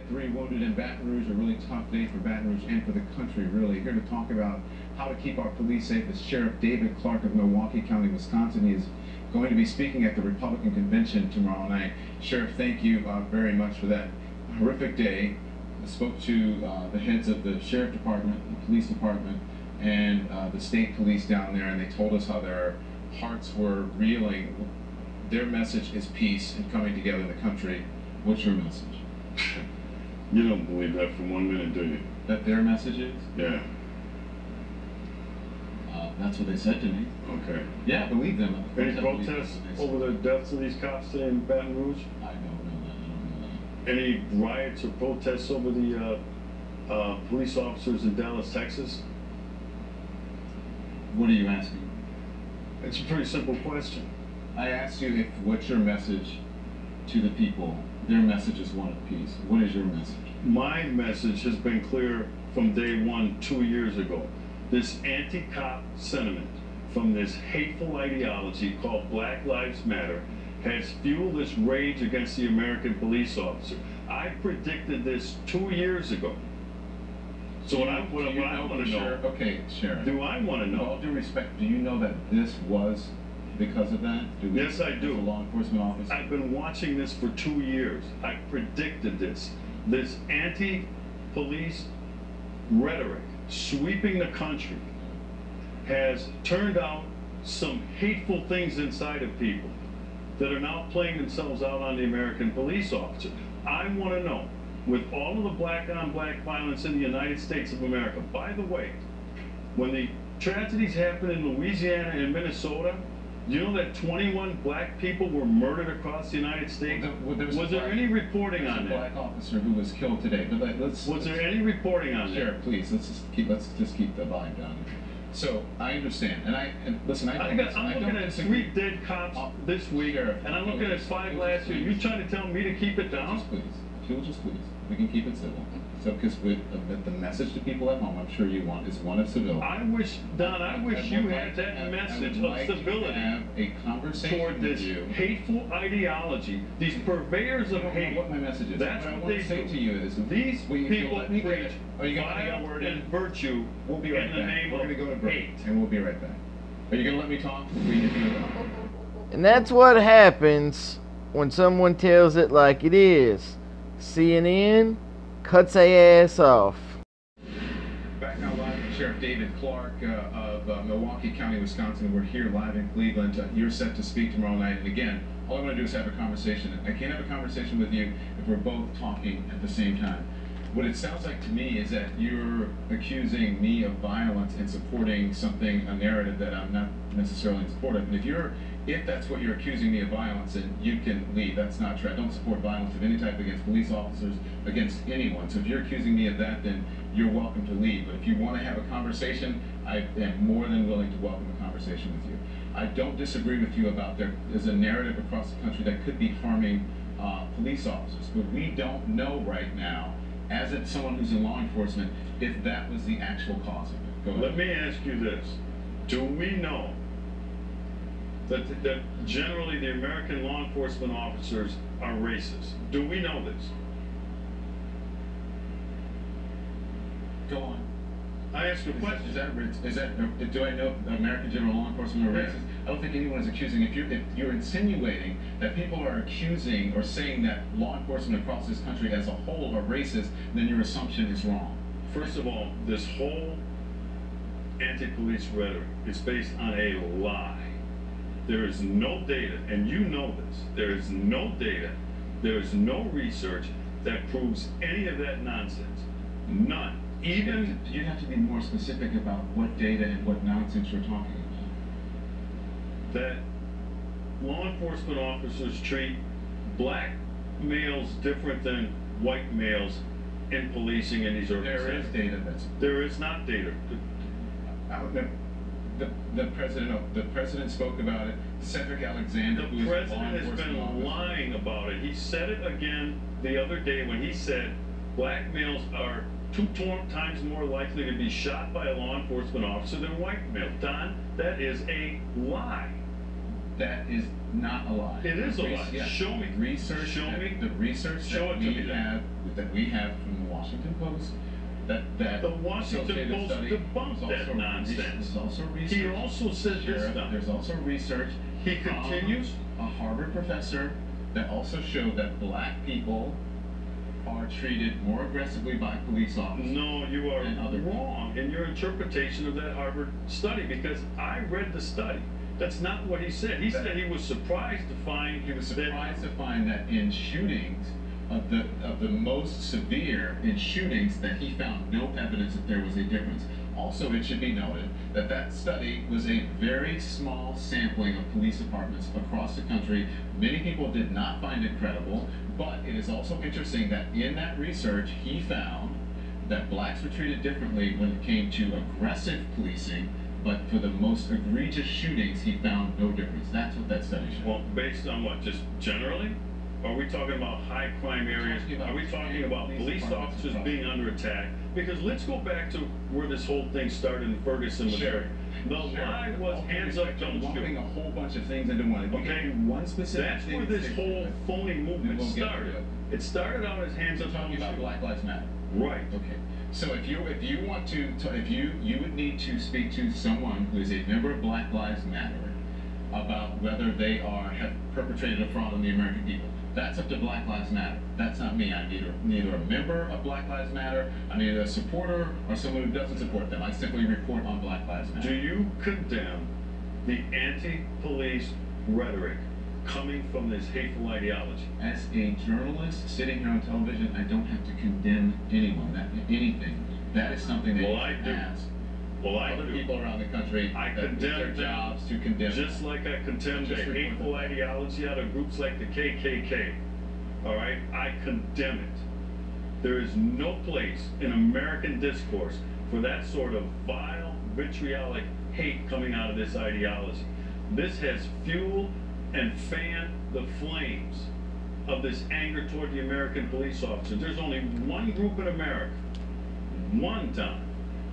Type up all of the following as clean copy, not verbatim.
Three wounded in Baton Rouge, a really tough day for Baton Rouge and for the country, really. Here to talk about how to keep our police safe is Sheriff David Clarke of Milwaukee County, Wisconsin. He is going to be speaking at the Republican convention tomorrow night. Sheriff, thank you very much for that horrific day. I spoke to the heads of the Sheriff Department, the Police Department, and the state police down there, and they told us how their hearts were reeling. Their message is peace and coming together in the country. What's your message? You don't believe that for 1 minute, do you? That their message is? Yeah. That's what they said to me. Okay. Yeah, I believe them. Any protests over the deaths of these cops today in Baton Rouge? I don't know that. I don't know that. Any riots or protests over the police officers in Dallas, Texas? What are you asking? It's a pretty simple question. I asked you what's your message to the people. Their message is one of peace. What is your message? My message has been clear from day one 2 years ago. This anti-cop sentiment from this hateful ideology called Black Lives Matter has fueled this rage against the American police officer. I predicted this 2 years ago. So what I want to know, okay, Sheriff. do I want to know? With all due respect, do you know that this was because of that? Yes, I do. As a law enforcement officer? I've been watching this for 2 years. I predicted this. This anti-police rhetoric sweeping the country has turned out some hateful things inside of people that are now playing themselves out on the American police officer. I want to know, with all of the black-on-black violence in the United States of America, by the way, when the tragedies happened in Louisiana and Minnesota, you know that 21 black people were murdered across the United States? Was there any reporting on that? There was a black officer who was killed today. But was there any reporting on that? Sheriff, please, let's just keep the vibe down. So I understand, and listen, I'm looking at 3 dead cops this week, Sheriff, and I'm looking at 5 last year. You trying to tell me to keep it down? Just please, if you'll just please, we can keep it civil. So, because the message to people at home, I'm sure you want, is one of civility. I wish, Don, I wish you had that message of civility have a conversation toward this hateful ideology, these purveyors of hate. What my message is. That's what they say to you is these people preach vile and virtue in the name of hate. And we'll be right back. Are you going to let me talk? And that's what happens when someone tells it like it is. CNN cuts their ass off. Back now live with Sheriff David Clarke of Milwaukee County, Wisconsin. We're here live in Cleveland. You're set to speak tomorrow night. And again, all I want to do is have a conversation. I can't have a conversation with you if we're both talking at the same time. What it sounds like to me is that you're accusing me of violence and supporting something, a narrative that I'm not necessarily in support of. And if that's what you're accusing me of violence, then you can leave. That's not true. I don't support violence of any type against police officers, against anyone. So if you're accusing me of that, then you're welcome to leave. But if you want to have a conversation, I am more than willing to welcome a conversation with you. I don't disagree with you about there's a narrative across the country that could be harming police officers. But we don't know right now, as someone who's in law enforcement, if that was the actual cause of it. Go ahead. Let me ask you this. Do we know that generally the American law enforcement officers are racist? Do we know this? Go on. I ask you a question. Do I know American general law enforcement are racist? I don't think anyone is accusing. If you're insinuating that people are accusing or saying that law enforcement across this country as a whole are racist, then your assumption is wrong. First of all, this whole anti-police rhetoric is based on a lie. There is no data, and you know this. There is no data, there is no research that proves any of that nonsense. None. Even you'd have to be more specific about what data and what nonsense you're talking about. That law enforcement officers treat black males different than white males in policing in these organizations. There is data there is not data. The president spoke about it. Cedric Alexander, the president has been lying about it. He said it again the other day when he said black males are 2 times more likely to be shot by a law enforcement officer than white males. Don, that is a lie. That is not a lie. It is a lie. Yeah. Show me. Research. Show me. The research Show that it to me we have from the Washington Post. That The Washington Post debunked that nonsense. There's also research. He also said this Sheriff, stuff. there's also research. He continues. A Harvard professor that also showed that black people are treated more aggressively by police officers. No, you are than other wrong in your interpretation of that Harvard study, because I read the study. That's not what he said. He said he was surprised to find that in shootings of the most severe in shootings that he found no evidence that there was a difference. Also, it should be noted that that study was a very small sampling of police departments across the country. Many people did not find it credible, but it is also interesting that in that research he found that blacks were treated differently when it came to aggressive policing, but for the most egregious shootings he found no difference. That's what that study showed. Well, based on what? Just generally? Are we talking about high crime areas? Are we talking about police officers being under attack? Because let's go back to where this whole thing started in Ferguson, Missouri. The lie was hands up, don't lumping shoot. a whole bunch of things into one. Okay, one specific that's thing where this to whole phony movement we'll get to started. it. It started out as hands We're up, talking don't about shoot. Black Lives Matter. Right. Okay. So if you want to if you would need to speak to someone who is a member of Black Lives Matter about whether they have perpetrated a fraud on the American people. That's up to Black Lives Matter. That's not me. I'm neither a member of Black Lives Matter, I'm either a supporter or someone who doesn't support them. I simply report on Black Lives Matter. Do you condemn the anti-police rhetoric coming from this hateful ideology? As a journalist sitting here on television, I don't have to condemn anyone, anything. That is something that Well, you I should do. ask Well, I other do. people around the country I that it's their condemn them jobs to condemn. Just like I condemn the Just report hateful them. ideology out of groups like the KKK. All right? I condemn it. There is no place in American discourse for that sort of vile, vitriolic hate coming out of this ideology. This has fueled and fanned the flames of this anger toward the American police officer. There's only one group in America, one time,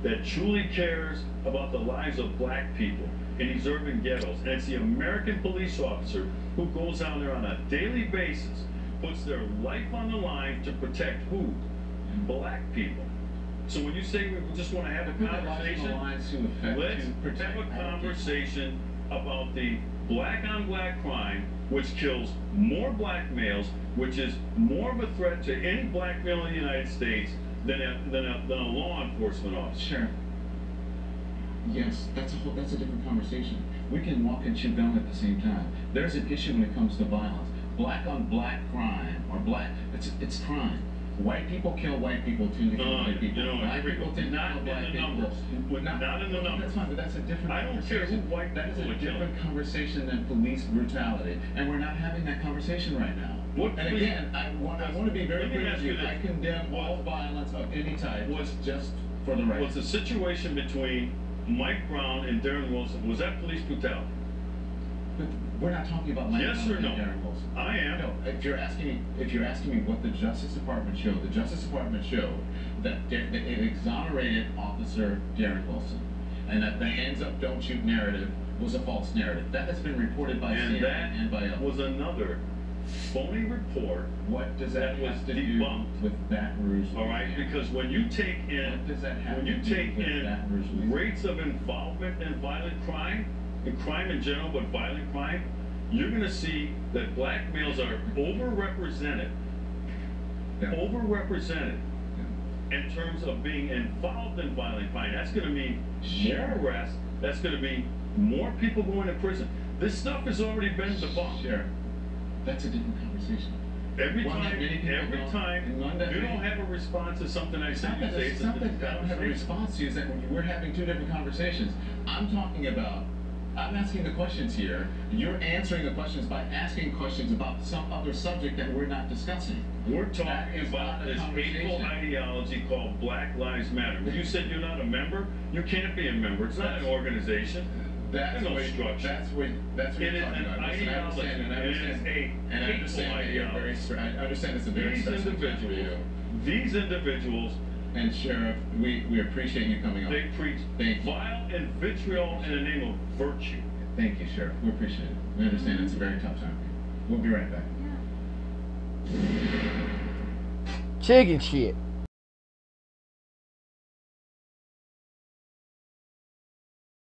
that truly cares about the lives of black people in these urban ghettos. And it's the American police officer who goes out there on a daily basis, puts their life on the line to protect who? Black people. So when you say we just want to have a conversation, let's have a conversation about the black on black crime, which kills more black males, which is more of a threat to any black male in the United States than a law enforcement officer. Sure. Yes, that's a different conversation. We can walk and chew gum at the same time. There's an issue when it comes to violence. Black on black crime, or it's crime. White people kill white people tend to kill white people. You know, Black people tend to kill black people. Not in the numbers. That's fine, but that's a different I don't care who white That is a people are killing. different conversation than police brutality, and we're not having that conversation right now. What And police- again, I want to be very Let me clear ask with you you. this. I condemn all violence of any type. Just for the record. Was the situation between Mike Brown and Darren Wilson, was that police brutality? But we're not talking about Mike Yes Brown or no? and Darren Wilson. I am. No, if you're asking me what the Justice Department showed, the Justice Department showed that it exonerated Officer Darren Wilson, and that the hands up, don't shoot narrative was a false narrative. That has been reported by And CNN that and by others. was another phony report. What does that that was have to debunked. do with Baton Rouge? All right, Louisiana? because when you take in What does that have when you to do take with in Baton Rouge, Louisiana? rates of involvement in violent crime, and crime in general, but violent crime, you're going to see that black males are overrepresented. Yeah. Overrepresented in terms of being involved in violent crime. That's going to mean more arrests. That's going to mean more people going to prison. This stuff has already been debunked. Sure. That's a different conversation. Every One that many people time and one that you many- don't have a response to something I It's say, not you that, say it's it's not a that I different don't have a conversation. response to you, is that we're having two different conversations. I'm asking the questions here. You're answering the questions by asking questions about some other subject that we're not discussing. We're That talking is about not a this hateful conversation. ideology called Black Lives Matter. You said you're not a member? You can't be a member. It's not an organization. That's There's no what structure. that's what It you're is talking an about. Listen, I ideology. understand, It is a and I hateful understand that you're very. ideology. I understand it's a very These stressful time for individuals, you. these individuals, And Sheriff, we appreciate you coming on. they preach Thank you. vile and vitriol in the name of virtue. Thank you, Sheriff. We appreciate it. We understand it's a very tough time. We'll be right back. Chicken shit.